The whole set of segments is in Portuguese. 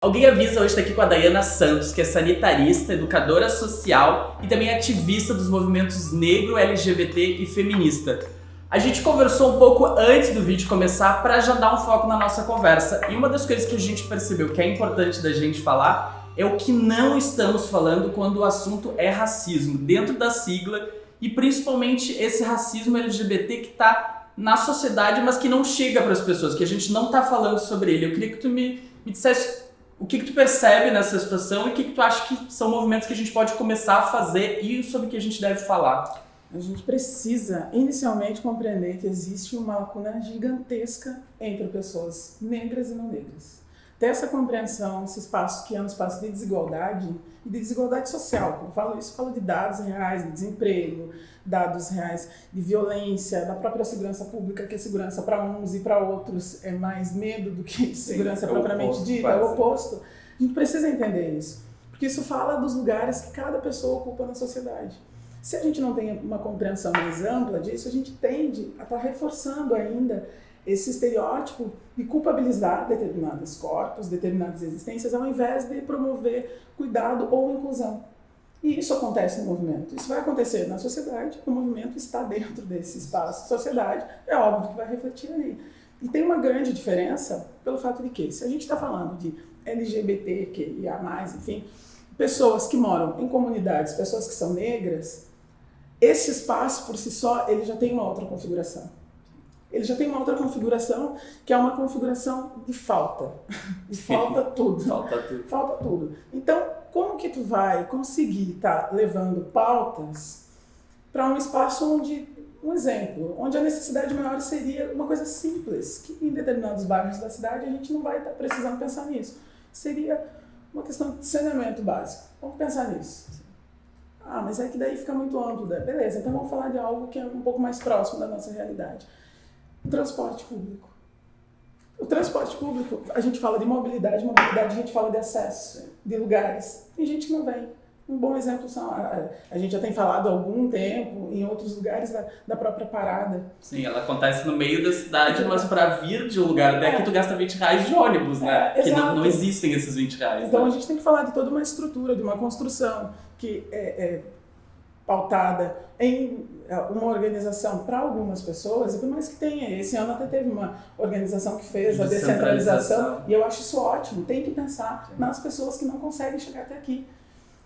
Alguém Avisa hoje está aqui com a Dayana Santos, que é sanitarista, educadora social e também ativista dos movimentos negro, LGBT e feminista. A gente conversou um pouco antes do vídeo começar para já dar um foco na nossa conversa. E uma das coisas que a gente percebeu que é importante da gente falar é o que não estamos falando quando o assunto é racismo, dentro da sigla, e principalmente esse racismo LGBT que está na sociedade, mas que não chega para as pessoas, que a gente não está falando sobre ele. Eu queria que tu me dissesse o que tu percebe nessa situação e o que tu acha que são movimentos que a gente pode começar a fazer e sobre o que a gente deve falar. A gente precisa, inicialmente, compreender que existe uma lacuna gigantesca entre pessoas negras e não negras. Ter essa compreensão, esse espaço que é um espaço de desigualdade e de desigualdade social. Quando eu falo isso, eu falo de dados reais de desemprego, dados reais de violência, da própria segurança pública, que a segurança para uns e para outros é mais medo do que segurança propriamente dita, é o oposto. A gente precisa entender isso, porque isso fala dos lugares que cada pessoa ocupa na sociedade. Se a gente não tem uma compreensão mais ampla disso, a gente tende a estar reforçando ainda esse estereótipo de culpabilizar determinados corpos, determinadas existências, ao invés de promover cuidado ou inclusão. E isso acontece no movimento. Isso vai acontecer na sociedade, o movimento está dentro desse espaço de sociedade, é óbvio que vai refletir ali. E tem uma grande diferença pelo fato de que, se a gente está falando de LGBTQIA+, enfim, pessoas que moram em comunidades, pessoas que são negras, esse espaço por si só, ele já tem uma outra configuração. Ele já tem uma outra configuração, que é uma configuração de falta. De falta tudo. Falta tudo. Falta tudo. Então, como que tu vai conseguir estar levando pautas para um espaço onde, um exemplo, onde a necessidade maior seria uma coisa simples, que em determinados bairros da cidade a gente não vai estar precisando pensar nisso. Seria uma questão de saneamento básico. Vamos pensar nisso. Ah, mas é que daí fica muito amplo. Beleza, então vamos falar de algo que é um pouco mais próximo da nossa realidade. O transporte público. O transporte público, a gente fala de mobilidade a gente fala de acesso, de lugares. Tem gente que não vem. Um bom exemplo são, a gente já tem falado há algum tempo, em outros lugares, da própria parada. Sim, ela acontece no meio da cidade, mas para vir de um lugar daqui tu gasta R$20 de ônibus, né? Que não existem esses R$20. Então né? A gente tem que falar de toda uma estrutura, de uma construção que é pautada em uma organização para algumas pessoas, e por mais que tenha, esse ano até teve uma organização que fez a descentralização, e eu acho isso ótimo, tem que pensar nas pessoas que não conseguem chegar até aqui.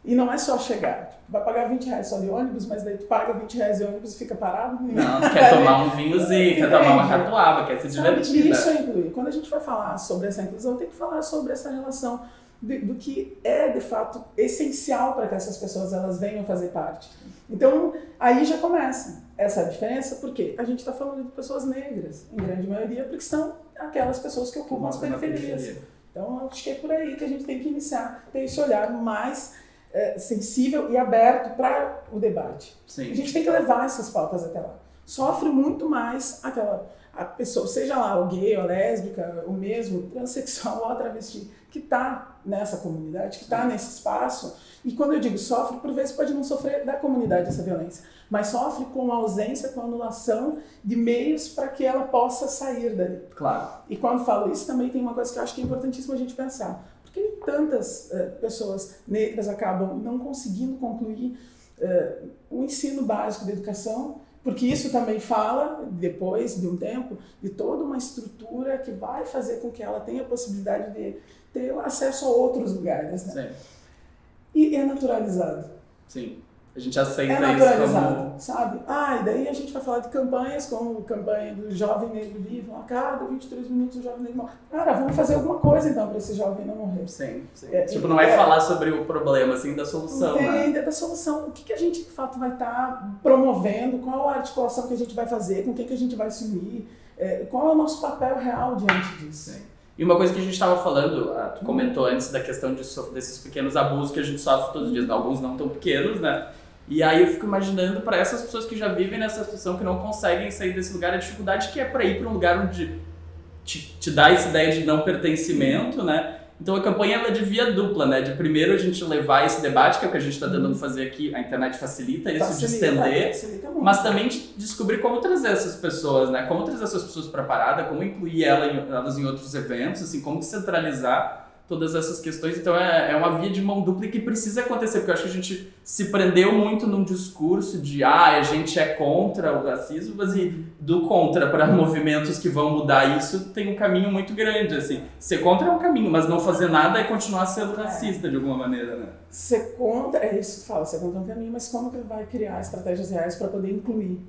E não é só chegar, tipo, vai pagar R$20 só de ônibus, mas daí tu paga R$20 de ônibus e fica parado. Não, quer tomar um vinhozinho, quer tomar uma catuaba, quer se divertir. Isso é incluir. Quando a gente vai falar sobre essa inclusão, tem que falar sobre essa relação do que é, de fato, essencial para que essas pessoas elas venham fazer parte. Então, aí já começa essa diferença, porque a gente está falando de pessoas negras, em grande maioria, porque são aquelas pessoas que ocupam as periferias. Então, acho que é por aí que a gente tem que iniciar, ter esse olhar mais sensível e aberto para o debate. Sim. A gente tem que levar essas pautas até lá. Sofre muito mais a pessoa, seja lá o gay, ou a lésbica, o mesmo, transexual ou a travesti, que está nessa comunidade, que está nesse espaço. E quando eu digo sofre, por vezes pode não sofrer da comunidade essa violência, mas sofre com a ausência, com a anulação de meios para que ela possa sair dali. Claro. E quando falo isso, também tem uma coisa que eu acho que é importantíssimo a gente pensar. Porque tantas pessoas negras acabam não conseguindo concluir o ensino básico da educação, porque isso também fala, depois de um tempo, de toda uma estrutura que vai fazer com que ela tenha a possibilidade de ter acesso a outros lugares, né? Sim. E é naturalizado. Sim. A gente aceita é naturalizado, isso como... sabe? E daí a gente vai falar de campanhas, como a campanha do Jovem Negro Vivo, a cada 23 minutos o Jovem Negro morre. Cara, vamos fazer alguma coisa então para esse jovem não morrer. Sim. Não é falar sobre o problema, assim, da solução, né? Da solução. O que a gente, de fato, vai estar promovendo, qual a articulação que a gente vai fazer, com quem que a gente vai se unir, qual é o nosso papel real diante disso. Sim. E uma coisa que a gente estava falando, tu comentou antes da questão desses pequenos abusos que a gente sofre todos os dias, alguns não tão pequenos, né? E aí eu fico imaginando para essas pessoas que já vivem nessa situação, que não conseguem sair desse lugar, a dificuldade que é para ir para um lugar onde te dá essa ideia de não pertencimento, né? Então a campanha ela é de via dupla, né? De primeiro a gente levar esse debate, que é o que a gente está tentando fazer aqui, a internet facilita isso, de estender, mas também de descobrir como trazer essas pessoas, né? Como trazer essas pessoas para a parada, como incluir elas em outros eventos, assim, como descentralizar todas essas questões. Então é uma via de mão dupla que precisa acontecer, porque eu acho que a gente se prendeu muito num discurso de a gente é contra o racismo, mas e do contra para movimentos que vão mudar isso tem um caminho muito grande, assim. Ser contra é um caminho, mas não fazer nada é continuar sendo racista de alguma maneira, né? Ser contra, é isso que tu fala, ser contra é um caminho, mas como que vai criar estratégias reais para poder incluir?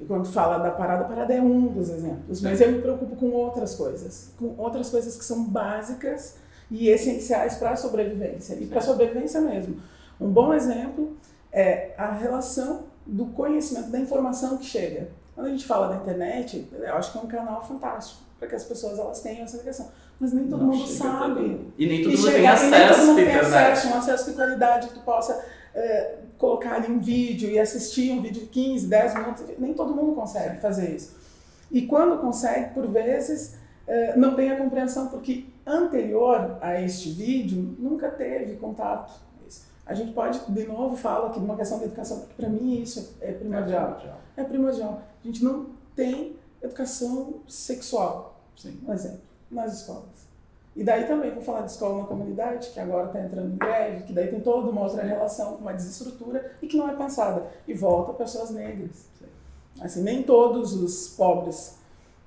E quando fala da parada, a parada é um dos exemplos, mas eu me preocupo com outras coisas que são básicas e essenciais para a sobrevivência, e para a sobrevivência mesmo. Um bom exemplo é a relação do conhecimento, da informação que chega. Quando a gente fala da internet, eu acho que é um canal fantástico para que as pessoas elas tenham essa ligação, mas nem todo mundo sabe. E nem todo mundo tem acesso à internet. Um acesso de qualidade que tu possa colocar ali um vídeo e assistir um vídeo de 15, 10 minutos, nem todo mundo consegue fazer isso. E quando consegue, por vezes, não tem a compreensão, porque anterior a este vídeo, nunca teve contato. A gente pode, de novo, falo aqui de uma questão de educação, porque para mim isso é primordial. É primordial. A gente não tem educação sexual, por exemplo, nas escolas. E daí também vou falar de escola na comunidade, que agora está entrando em greve, que daí tem toda uma outra relação com uma desestrutura e que não é pensada. E volta pessoas negras. Assim, nem todos os pobres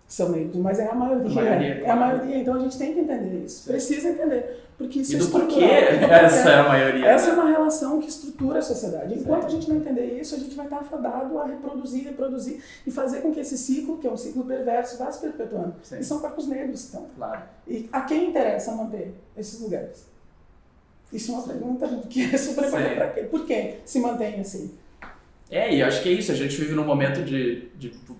são negros, mas é a maioria. É a maioria, então a gente tem que entender isso. Precisa entender. Porque isso é estrutural. Essa é a maioria. Essa é uma relação que estrutura a sociedade. Enquanto a gente não entender isso, a gente vai estar afadado a reproduzir e fazer com que esse ciclo, que é um ciclo perverso, vá se perpetuando. E são corpos negros, então. Claro. E a quem interessa manter esses lugares? Isso é uma pergunta que é super importante para quê? Por que se mantém assim? E eu acho que é isso, a gente vive num momento de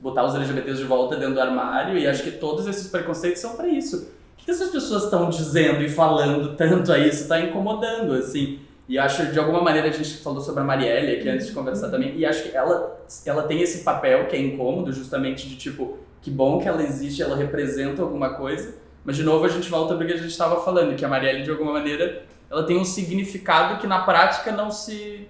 botar os LGBTs de volta dentro do armário, e acho que todos esses preconceitos são para isso. O que essas pessoas estão dizendo e falando tanto a isso, está incomodando, assim. E acho, de alguma maneira, a gente falou sobre a Marielle aqui antes de conversar também, e acho que ela tem esse papel que é incômodo, justamente de tipo, que bom que ela existe, ela representa alguma coisa, mas de novo a gente volta porque a gente estava falando, que a Marielle, de alguma maneira, ela tem um significado que na prática não se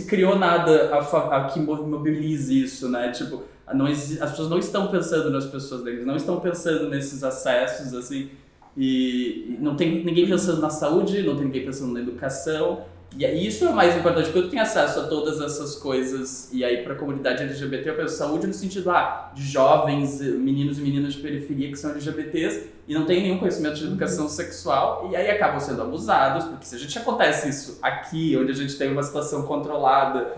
criou nada a que mobilize isso, né? Tipo, as pessoas não estão pensando nas pessoas negras, não estão pensando nesses acessos, assim, e não tem ninguém pensando na saúde, não tem ninguém pensando na educação, e isso é o mais importante, porque eu tenho acesso a todas essas coisas, e aí para a comunidade LGBT eu penso saúde no sentido de jovens, meninos e meninas de periferia que são LGBTs e não tem nenhum conhecimento de educação sexual, e aí acabam sendo abusados, porque se a gente acontece isso aqui, onde a gente tem uma situação controlada,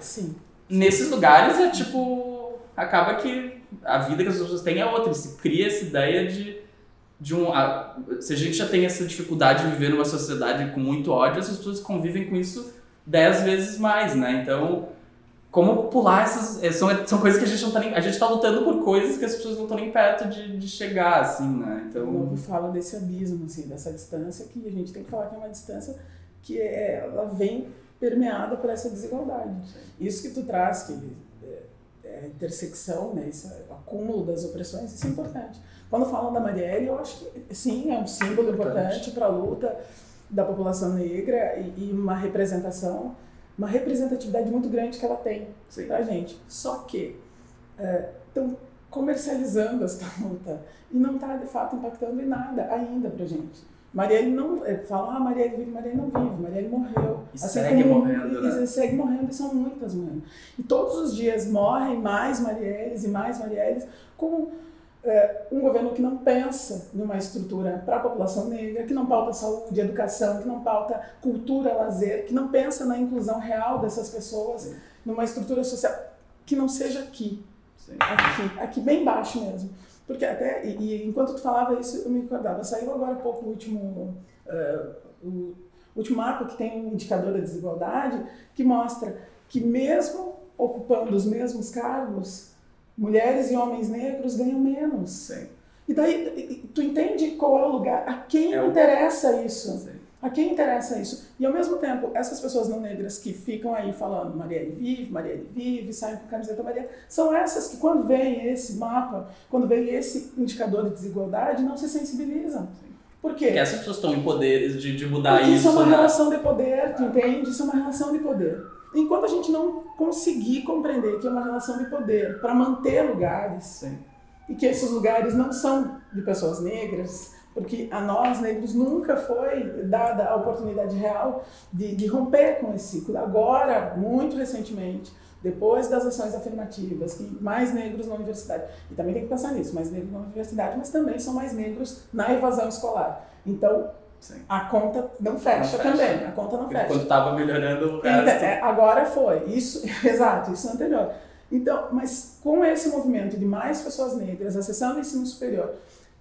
nesses lugares é tipo, acaba que a vida que as pessoas têm é outra, e se cria essa ideia se a gente já tem essa dificuldade de viver numa sociedade com muito ódio, as pessoas convivem com isso 10 vezes mais, né? Então, como pular essas... São coisas que a gente não tá nem... A gente tá lutando por coisas que as pessoas não estão nem perto de chegar, assim, né? Então... Eu falo desse abismo, assim, dessa distância que a gente tem que falar que é uma distância que ela vem permeada por essa desigualdade. Isso que tu traz, que é a intersecção, né? Esse acúmulo das opressões, isso é importante. Quando falam da Marielle, eu acho que sim, é um símbolo importante para a luta da população negra e uma representatividade muito grande que ela tem para a gente. Só que estão comercializando essa luta e não está, de fato, impactando em nada ainda para a gente. Marielle não... Falam, Marielle vive, Marielle não vive, Marielle morreu. E assim segue morrendo, né? E segue morrendo, e são muitas morrendo. E todos os dias morrem mais Marielles com... um governo que não pensa numa estrutura para a população negra, que não pauta saúde, educação, que não pauta cultura, lazer, que não pensa na inclusão real dessas pessoas, numa estrutura social que não seja aqui, bem baixo mesmo. Porque até, e enquanto tu falava isso, eu me recordava, saiu agora há pouco o último mapa que tem um indicador da desigualdade, que mostra que mesmo ocupando os mesmos cargos, mulheres e homens negros ganham menos. Sim. E daí, tu entende qual é o lugar? A quem interessa isso? Sim. A quem interessa isso? E ao mesmo tempo, essas pessoas não negras que ficam aí falando Marielle vive, saem com camiseta Marielle, são essas que quando vem esse mapa, quando vem esse indicador de desigualdade, não se sensibilizam. Sim. Por quê? Porque essas pessoas estão em poderes de mudar porque isso. Isso é uma relação de poder, tu entende? Isso é uma relação de poder. Enquanto a gente não conseguir compreender que é uma relação de poder para manter lugares, e que esses lugares não são de pessoas negras, Porque a nós, negros, nunca foi dada a oportunidade real de romper com esse ciclo. Agora, muito recentemente, depois das ações afirmativas, que mais negros na universidade, e também tem que pensar nisso, mais negros na universidade, mas também são mais negros na evasão escolar. Então, sim, a conta não fecha também, a conta não fecha. Quando estava melhorando o resto. Agora foi, isso, exato, isso é anterior. Então, mas com esse movimento de mais pessoas negras acessando o ensino superior,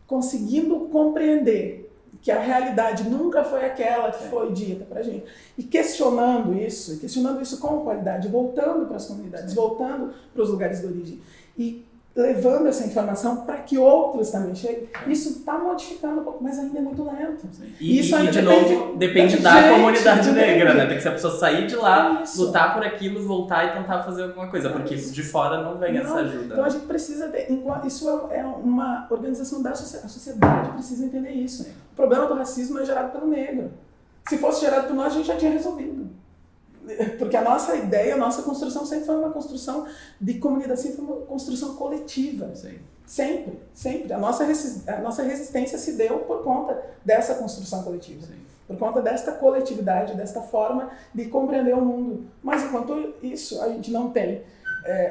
conseguindo compreender que a realidade nunca foi aquela que foi dita pra gente, e questionando isso com qualidade, voltando para as comunidades, voltando para os lugares de origem, e levando essa informação para que outros também cheguem, isso está modificando um pouco, mas ainda é muito lento. E isso ainda de novo depende da comunidade negra, né? Tem que ser a pessoa sair de lá, lutar por aquilo, voltar e tentar fazer alguma coisa, porque de fora não vem essa ajuda. Então a gente precisa ter, isso é uma organização da sociedade, a sociedade precisa entender isso. O problema do racismo é gerado pelo negro. Se fosse gerado por nós, a gente já tinha resolvido. Porque a nossa ideia, a nossa construção sempre foi uma construção de comunidade, sempre foi uma construção coletiva. Sim. Sempre, sempre. A nossa resistência se deu por conta dessa construção coletiva. Sim. Por conta desta coletividade, desta forma de compreender o mundo. Mas enquanto isso, a gente não tem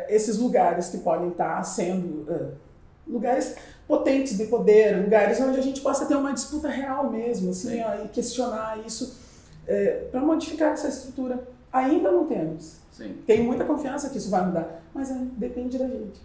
esses lugares que podem estar sendo lugares potentes de poder, lugares onde a gente possa ter uma disputa real mesmo, assim, e questionar isso para modificar essa estrutura. Ainda não temos. Sim. Tenho muita confiança que isso vai mudar, mas depende da gente.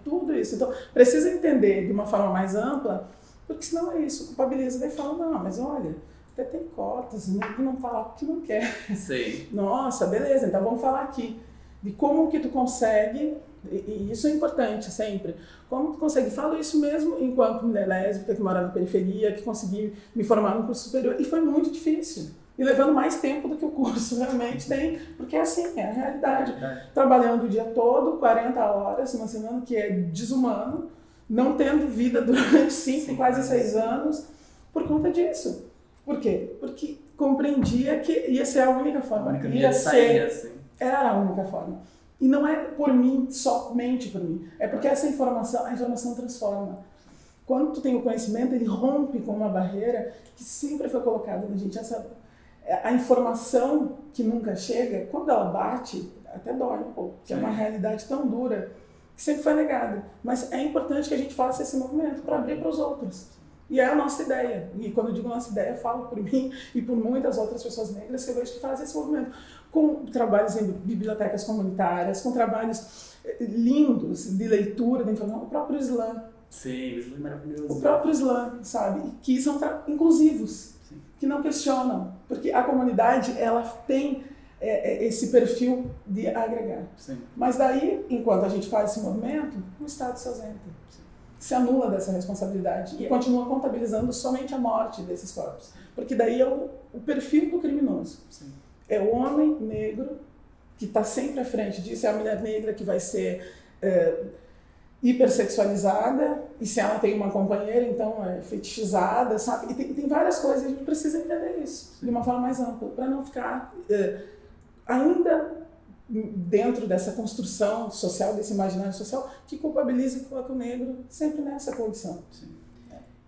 Tudo isso. Então, precisa entender de uma forma mais ampla, porque senão é isso, culpabiliza, daí fala, não, mas olha, até tem cotas, não fala porque não quer. Sim. Nossa, beleza, então vamos falar aqui de como que tu consegue, e isso é importante sempre, como tu consegue, falo isso mesmo enquanto mulher lésbica que mora na periferia, que consegui me formar no curso superior, e foi muito difícil. E levando mais tempo do que o curso realmente tem, porque é assim, é a realidade. Trabalhando o dia todo, 40 horas, uma semana que é desumano, não tendo vida durante 5, quase 6 anos, por conta disso. Por quê? Porque compreendia que ia ser a única forma. Era a única forma. E não é por mim, somente por mim. É porque a informação transforma. Quando tu tem o conhecimento, ele rompe com uma barreira que sempre foi colocada na gente. A informação que nunca chega, quando ela bate, até dói um pouco, porque é uma realidade tão dura que sempre foi negada. Mas é importante que a gente faça esse movimento para abrir para os outros. E é a nossa ideia. E quando eu digo nossa ideia, eu falo por mim e por muitas outras pessoas negras que eu vejo que fazem esse movimento. Com trabalhos em bibliotecas comunitárias, com trabalhos lindos de leitura, de informação, o próprio slam. Sim, o slam é maravilhoso. O próprio slam, sabe? Que são inclusivos. Que não questionam, porque a comunidade ela tem esse perfil de agregar. Sim. Mas daí, enquanto a gente faz esse movimento, o Estado se ausenta, se anula dessa responsabilidade e continua contabilizando somente a morte desses corpos, porque daí é o perfil do criminoso. Sim. É o homem negro que está sempre à frente disso, é a mulher negra que vai ser hipersexualizada, e se ela tem uma companheira, então é fetichizada, sabe? E tem várias coisas, a gente precisa entender isso de uma forma mais ampla, para não ficar ainda dentro dessa construção social, desse imaginário social, que culpabiliza e coloca o negro sempre nessa condição. Sim.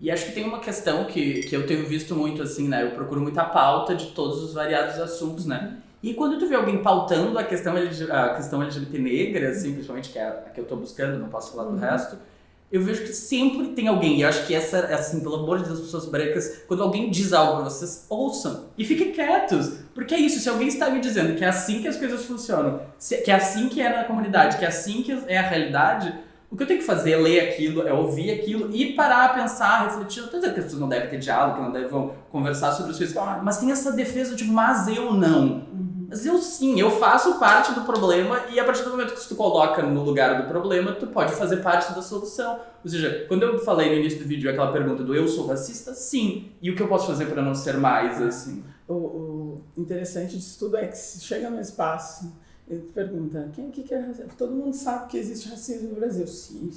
E acho que tem uma questão que eu tenho visto muito, assim, né? Eu procuro muita pauta de todos os variados assuntos, né? E quando tu vê alguém pautando a questão LGBT negra, assim, principalmente, que é a que eu tô buscando, não posso falar do resto, eu vejo que sempre tem alguém, e eu acho que essa, assim, pelo amor de Deus, as pessoas brancas, quando alguém diz algo pra vocês, ouçam e fiquem quietos. Porque é isso, se alguém está me dizendo que é assim que as coisas funcionam, que é assim que é na comunidade, que é assim que é a realidade, o que eu tenho que fazer é ler aquilo, é ouvir aquilo e parar, pensar, refletir. Não tô dizendo que as pessoas não devem ter diálogo, que não devem conversar sobre as coisas, mas tem essa defesa de, mas eu não. Mas eu sim, eu faço parte do problema, e a partir do momento que tu coloca no lugar do problema, tu pode fazer parte da solução. Ou seja, quando eu falei no início do vídeo aquela pergunta do eu sou racista, sim. E o que eu posso fazer para não ser mais assim? O interessante disso tudo é que se chega no espaço, ele pergunta, quem aqui que é racista? Todo mundo sabe que existe racismo no Brasil. Sim,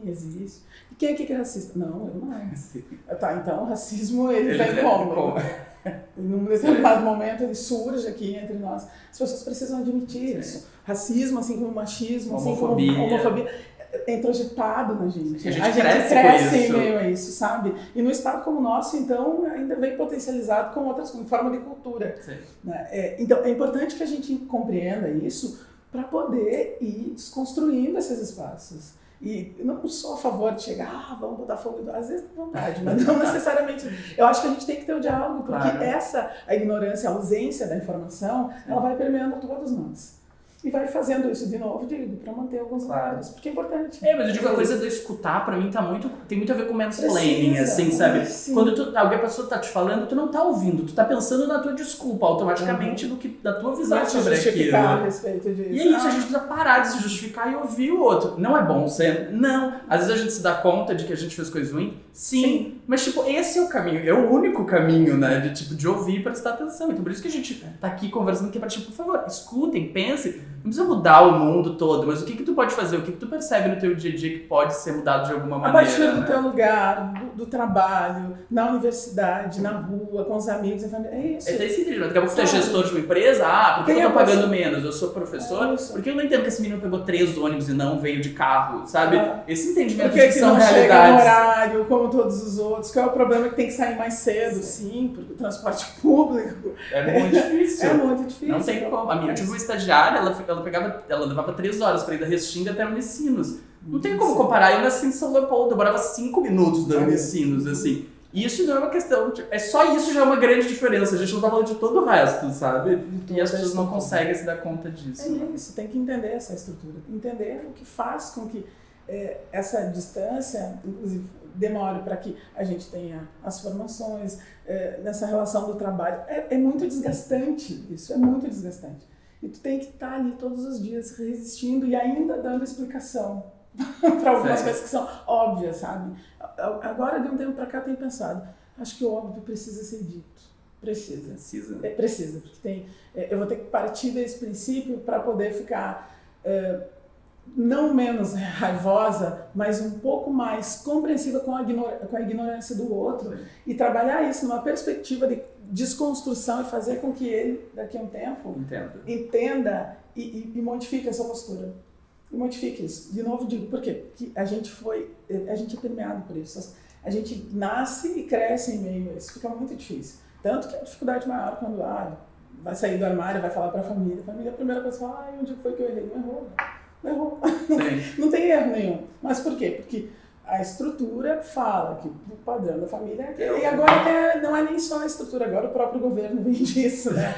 existe. E quem aqui que é racista? Não, eu não. Tá, então o racismo ele vem como? Em um determinado momento ele surge aqui entre nós. As pessoas precisam admitir isso. Racismo, assim como machismo, homofobia. Assim como homofobia, é introjetado na gente. A gente cresce com em isso. meio a isso, sabe? E no estado como o nosso, então, ainda vem potencializado com outras, com forma de cultura. Né? Então, é importante que a gente compreenda isso para poder ir desconstruindo esses espaços. E eu não sou a favor de chegar, vamos botar fogo, às vezes tem vontade, mas não necessariamente. Eu acho que a gente tem que ter o diálogo, porque a ignorância, a ausência da informação, ela vai permeando todos nós. E vai fazendo isso de novo, digo, para manter alguns lugares, porque é importante. Mas eu digo, a coisa do escutar, pra mim, tem muito a ver com mansplaining, assim, sabe? Sim. Quando alguém pessoa tá te falando, tu não tá ouvindo, tu tá pensando na tua desculpa, automaticamente, da tua visão sobre aquilo. A respeito disso. E é isso, a gente precisa parar de se justificar e ouvir o outro. Não é bom sempre? Não. Às vezes a gente se dá conta de que a gente fez coisa ruim? Sim. Mas, tipo, esse é o caminho, é o único caminho, né? De ouvir e prestar atenção. Então, por isso que a gente tá aqui conversando, que é pra, tipo, por favor, escutem, pensem. Não precisa mudar o mundo todo, mas o que tu pode fazer? O que tu percebe no teu dia a dia que pode ser mudado de alguma maneira? A partir do teu lugar, do trabalho, na universidade, na rua, com os amigos, a família. É isso. É esse entendimento. Daqui a pouco tu é gestor de uma empresa, por que eu tô pagando menos? Eu sou professor, por que eu não entendo que esse menino pegou 3 ônibus e não veio de carro, sabe? Esse entendimento de que são realidades. Chega no horário, como todos os outros. Qual é o problema? Que tem que sair mais cedo, sim, porque o transporte público... É muito difícil. É muito difícil. Não tem como. Eu tive uma estagiária, ela levava 3 horas pra ir da Restinga até Unicinos. Não tem como comparar. Eu nasci em São Leopoldo, demorava 5 minutos da Unicinos, assim. E isso não é uma questão, só isso já é uma grande diferença. A gente não tá falando de todo o resto, sabe? E as pessoas não conseguem se dar conta disso. É isso, tem que entender essa estrutura. Entender o que faz com que essa distância, inclusive, demore para que a gente tenha as formações, nessa relação do trabalho. É muito desgastante isso, é muito desgastante. E tu tem que estar ali todos os dias resistindo e ainda dando explicação para algumas coisas que são óbvias, sabe? Agora, de um tempo para cá, eu tenho pensado, acho que o óbvio precisa ser dito. Precisa, porque eu vou ter que partir desse princípio para poder ficar não menos raivosa, mas um pouco mais compreensiva com a ignorância do outro e trabalhar isso numa perspectiva de desconstrução e fazer com que ele, daqui a um tempo, entenda e modifique essa postura. E modifique isso. De novo digo, por quê? Porque a gente é permeado por isso. A gente nasce e cresce em meio a isso. Fica muito difícil. Tanto que a dificuldade maior quando vai sair do armário, vai falar para a família. A família, a primeira coisa, fala, onde foi que eu errei? Não errou. Não tem erro nenhum. Mas por quê? Porque a estrutura fala que o padrão da família é aquele. E agora não é nem só a estrutura, agora o próprio governo vem disso, né?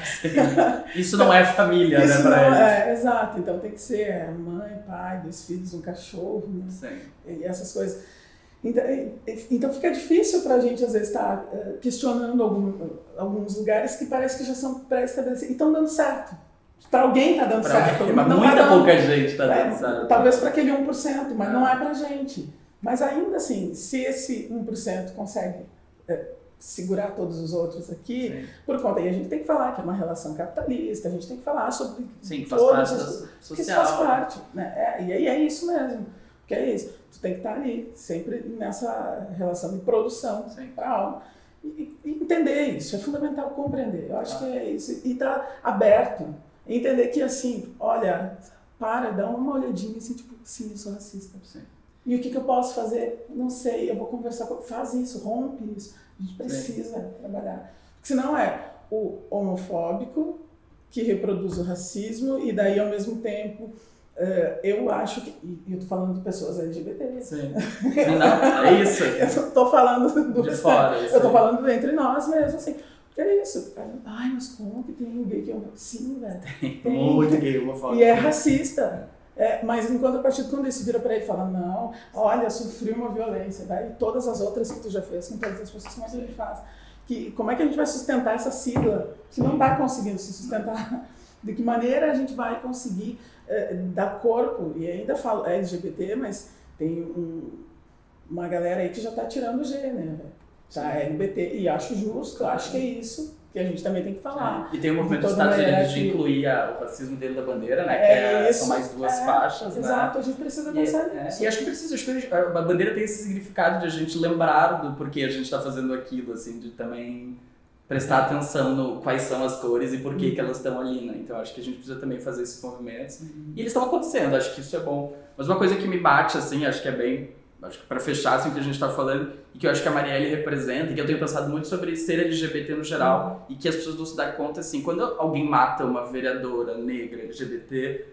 Isso não é família, né, pra eles. Exato. Então tem que ser mãe, pai, 2 filhos, um cachorro, né? Sim. E essas coisas. Então fica difícil pra gente, às vezes, estar questionando alguns lugares que parece que já são pré-estabelecidos e estão dando certo. Para alguém tá dando certo. Mas muita pouca gente tá dando certo. Talvez para aquele 1%, mas não é pra gente. Mas ainda assim, se esse 1% consegue segurar todos os outros aqui, por conta, e a gente tem que falar que é uma relação capitalista, a gente tem que falar sobre... Sim, faz parte da social. Que isso faz parte, né? E aí é isso mesmo, que é isso. Tu tem que estar ali, sempre nessa relação de produção para algo. E entender isso, é fundamental compreender. Eu acho que é isso. E estar aberto, entender que assim, olha, dá uma olhadinha assim, tipo, sim, eu sou racista. Sim. E o que eu posso fazer? Não sei, eu vou conversar faz isso, rompe isso. A gente precisa trabalhar. Porque senão é o homofóbico que reproduz o racismo e daí, ao mesmo tempo, eu acho que... E eu tô falando de pessoas LGBT. Sim. Não, é isso. Eu tô falando de fora. Eu tô falando entre nós mesmo, assim. Porque é isso. Ai, mas como que tem um gay que é homofóbico? Sim, velho. Tem muito gay homofóbico. E é racista. Mas em contrapartida, quando isso vira pra ele e fala, não, olha, sofri uma violência, e todas as outras que tu já fez com todas as pessoas, como é que a gente faz? Como é que a gente vai sustentar essa sigla que não está conseguindo se sustentar? De que maneira a gente vai conseguir dar corpo? E ainda falo LGBT, mas tem uma galera aí que já está tirando o G, né? Tá, LGBT, e acho justo, acho que é isso que a gente também tem que falar. E tem o movimento dos Estados Unidos de incluir o racismo dentro da bandeira, né? São mais 2 faixas, né? Exato, a gente precisa pensar nisso. E acho que a bandeira tem esse significado de a gente lembrar do porquê a gente está fazendo aquilo, assim, de também prestar atenção no quais são as cores e por que elas estão ali, né? Então acho que a gente precisa também fazer esses movimentos. E eles estão acontecendo, acho que isso é bom. Mas uma coisa que me bate, assim, acho que para fechar assim, o que a gente está falando, e que eu acho que a Marielle representa, e que eu tenho pensado muito sobre ser LGBT no geral, e que as pessoas não se dão conta, assim, quando alguém mata uma vereadora negra LGBT,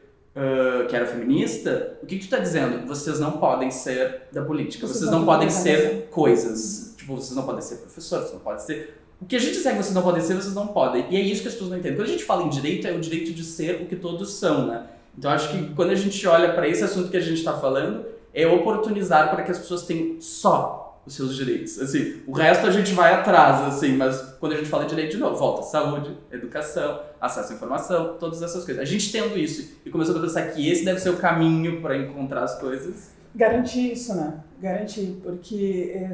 que era feminista, o que tu tá dizendo? Vocês não podem ser da política, vocês não podem ser coisas. Tipo, vocês não podem ser professores, vocês não podem ser... O que a gente disser que vocês não podem ser, vocês não podem. E é isso que as pessoas não entendem. Quando a gente fala em direito, é o direito de ser o que todos são, né? Então acho que quando a gente olha para esse assunto que a gente está falando, é oportunizar para que as pessoas tenham só os seus direitos. Assim, o resto a gente vai atrás, assim, mas quando a gente fala de direito, de novo, volta saúde, educação, acesso à informação, todas essas coisas. A gente tendo isso e começando a pensar que esse deve ser o caminho para encontrar as coisas. Garantir isso, né? Garantir, porque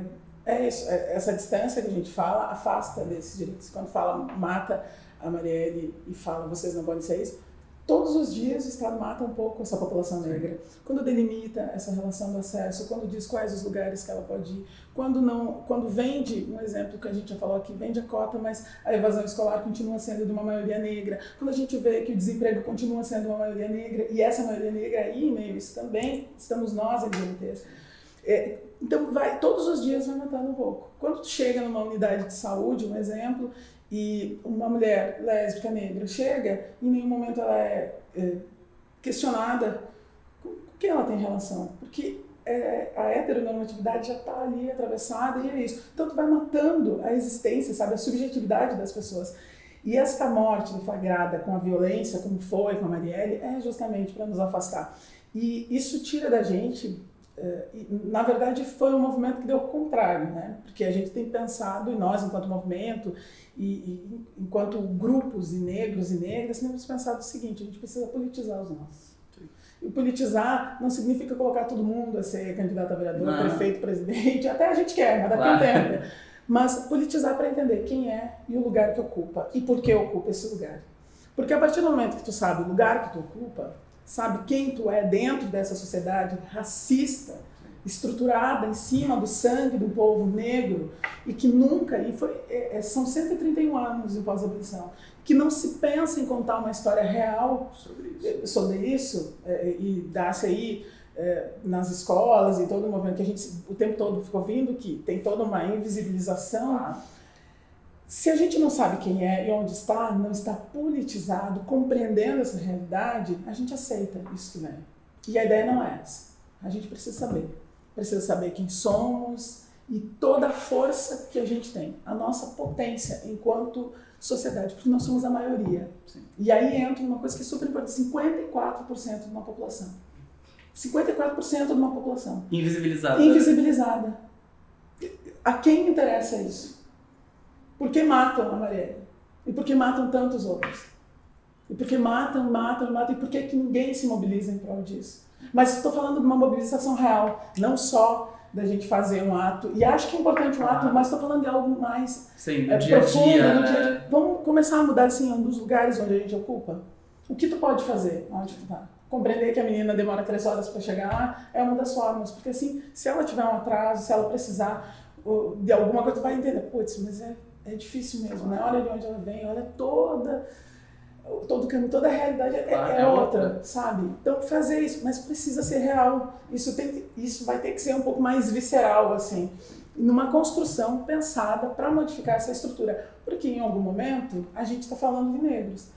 é isso, essa distância que a gente fala afasta desses direitos. Quando fala, mata a Marielle e fala, vocês não podem ser isso, todos os dias o Estado mata um pouco essa população negra. Quando delimita essa relação do acesso, quando diz quais os lugares que ela pode ir, quando vende, um exemplo que a gente já falou aqui, vende a cota, mas a evasão escolar continua sendo de uma maioria negra. Quando a gente vê que o desemprego continua sendo uma maioria negra, e essa maioria negra aí, em meio a isso também, estamos nós, LGBTs. Então, todos os dias vai matando um pouco. Quando tu chega numa unidade de saúde, um exemplo, e uma mulher lésbica negra chega, em nenhum momento ela é questionada com quem ela tem relação, porque a heteronormatividade já está ali atravessada e é isso. Então tu vai matando a existência, sabe, a subjetividade das pessoas. E esta morte deflagrada com a violência, como foi com a Marielle, é justamente para nos afastar. E isso tira da gente... na verdade foi um movimento que deu o contrário, né? Porque a gente tem pensado, e nós enquanto movimento e enquanto grupos e negros e negras temos pensado o seguinte: a gente precisa politizar os nossos. E politizar não significa colocar todo mundo a ser candidato a vereador, prefeito, presidente, até a gente quer, mas daqui a um tempo. Mas politizar para entender quem é e o lugar que ocupa e por que ocupa esse lugar. Porque a partir do momento que tu sabe o lugar que tu ocupa, sabe quem tu é dentro dessa sociedade racista, estruturada em cima do sangue do povo negro, e que nunca, são 131 anos de pós-abolição, que não se pensa em contar uma história real sobre isso e dá-se aí nas escolas e todo o movimento que a gente o tempo todo ficou ouvindo, que tem toda uma invisibilização. Se a gente não sabe quem é e onde está, não está politizado, compreendendo essa realidade, a gente aceita isso que vem. E a ideia não é essa. A gente precisa saber. Precisa saber quem somos e toda a força que a gente tem. A nossa potência enquanto sociedade, porque nós somos a maioria. Sim. E aí entra uma coisa que é super importante: 54% de uma população. 54% de uma população. Invisibilizada. Invisibilizada. A quem interessa isso? Por que matam a Marielle? E por que matam tantos outros? E por que matam, e por que ninguém se mobiliza em prol disso? Mas estou falando de uma mobilização real, não só da gente fazer um ato, e acho que é importante um ato, mas estou falando de algo mais profundo. Vamos começar a mudar assim, um dos lugares onde a gente ocupa. O que tu pode fazer onde tu tá? Compreender que a menina demora 3 horas para chegar lá é uma das formas, porque assim, se ela tiver um atraso, se ela precisar de alguma coisa, tu vai entender, putz, mas é difícil mesmo, né? Olha de onde ela vem, olha todo o caminho, toda a realidade é outra, sabe? Então fazer isso, mas precisa ser real. Isso vai ter que ser um pouco mais visceral, assim, numa construção pensada para modificar essa estrutura. Porque em algum momento a gente está falando de negros.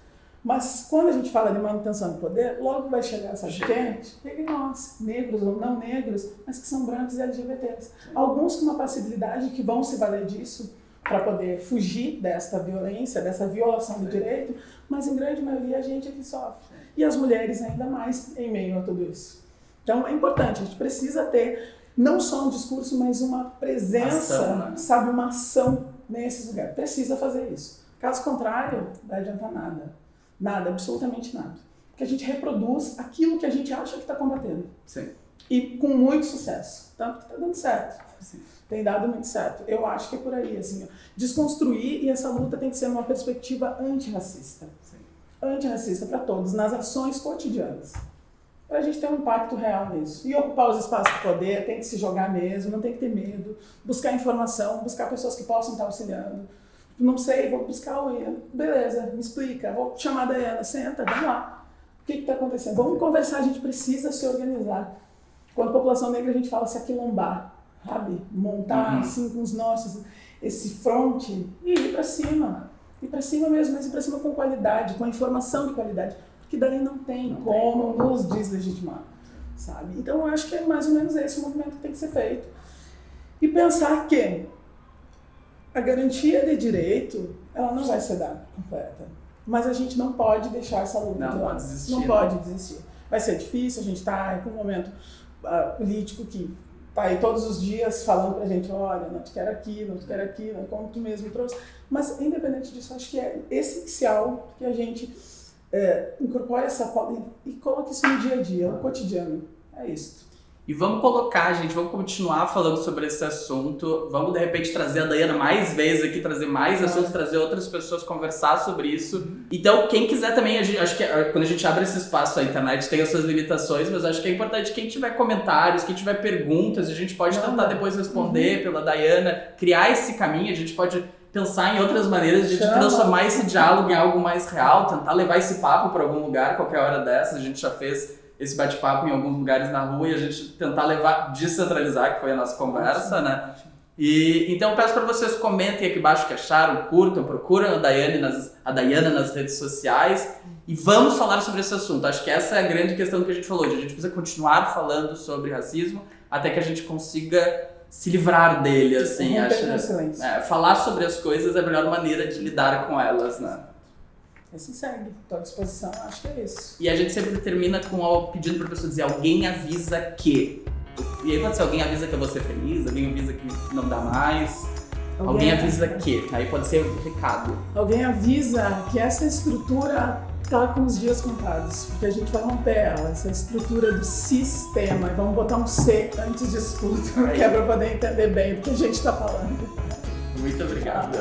Mas quando a gente fala de manutenção do poder, logo vai chegar, sabe quem? Chega nós, negros ou não negros, mas que são brancos e LGBTs. Alguns com uma passibilidade que vão se valer disso para poder fugir desta violência, dessa violação do direito, mas em grande maioria a gente é que sofre. E as mulheres ainda mais em meio a tudo isso. Então é importante, a gente precisa ter não só um discurso, mas uma presença, sabe, uma ação nesses lugares. Precisa fazer isso. Caso contrário, não vai adiantar nada. Nada, absolutamente nada. Porque a gente reproduz aquilo que a gente acha que está combatendo. Sim. E com muito sucesso. Tanto que está dando certo. Sim. Tem dado muito certo. Eu acho que é por aí, assim, desconstruir, e essa luta tem que ser uma perspectiva antirracista. Sim. Antirracista para todos, nas ações cotidianas. Para a gente ter um impacto real nisso. E ocupar os espaços de poder, tem que se jogar mesmo, não tem que ter medo. Buscar informação, buscar pessoas que possam estar auxiliando. Não sei, vou buscar o Ian. Beleza, me explica. Vou chamar a Dayana, senta, vamos lá. O que está acontecendo? Vamos conversar, a gente precisa se organizar. Quando a população negra a gente fala se aquilombar, sabe? Montar assim com os nossos, esse fronte e ir para cima. Ir para cima mesmo, mas ir para cima com qualidade, com informação de qualidade. Porque daí não tem como nos deslegitimar, sabe? Então eu acho que é mais ou menos esse o movimento que tem que ser feito. E pensar que a garantia de direito, ela não vai ser dada completa. Mas a gente não pode deixar essa luta de lado. Não pode desistir. Vai ser difícil, a gente está com um momento político que está aí todos os dias falando pra gente, olha, não te quero aqui, não te quero aqui, como tu mesmo trouxe. Mas, independente disso, acho que é essencial que a gente incorpore essa pauta e coloque isso no dia a dia, no cotidiano. É isso. E vamos colocar, gente, vamos continuar falando sobre esse assunto, vamos de repente trazer a Dayana mais vezes aqui, trazer mais assuntos, trazer outras pessoas, conversar sobre isso. Então, quem quiser também, acho que quando a gente abre esse espaço, a internet tem as suas limitações, mas acho que é importante quem tiver comentários, quem tiver perguntas, a gente pode tentar depois responder pela Dayana, criar esse caminho, a gente pode pensar em outras maneiras de transformar esse diálogo em algo mais real, tentar levar esse papo para algum lugar, qualquer hora dessas, a gente já fez esse bate-papo em alguns lugares na rua e a gente tentar descentralizar, que foi a nossa conversa, né? E então eu peço para vocês comentem aqui embaixo o que acharam, curtam, procuram a Dayana nas redes sociais e vamos falar sobre esse assunto. Acho que essa é a grande questão que a gente falou hoje. A gente precisa continuar falando sobre racismo até que a gente consiga se livrar dele, assim. Falar sobre as coisas é a melhor maneira de lidar com elas, né? Assim segue, estou à disposição, acho que é isso. E a gente sempre termina pedindo para a pessoa dizer alguém avisa que. E aí pode ser alguém avisa que eu vou ser feliz, alguém avisa que não dá mais, alguém avisa que. Aí pode ser um recado. Alguém avisa que essa estrutura está com os dias contados, porque a gente vai romper ela, essa estrutura do sistema, e vamos botar um C antes disso tudo, que é para poder entender bem do que a gente está falando. Muito obrigado.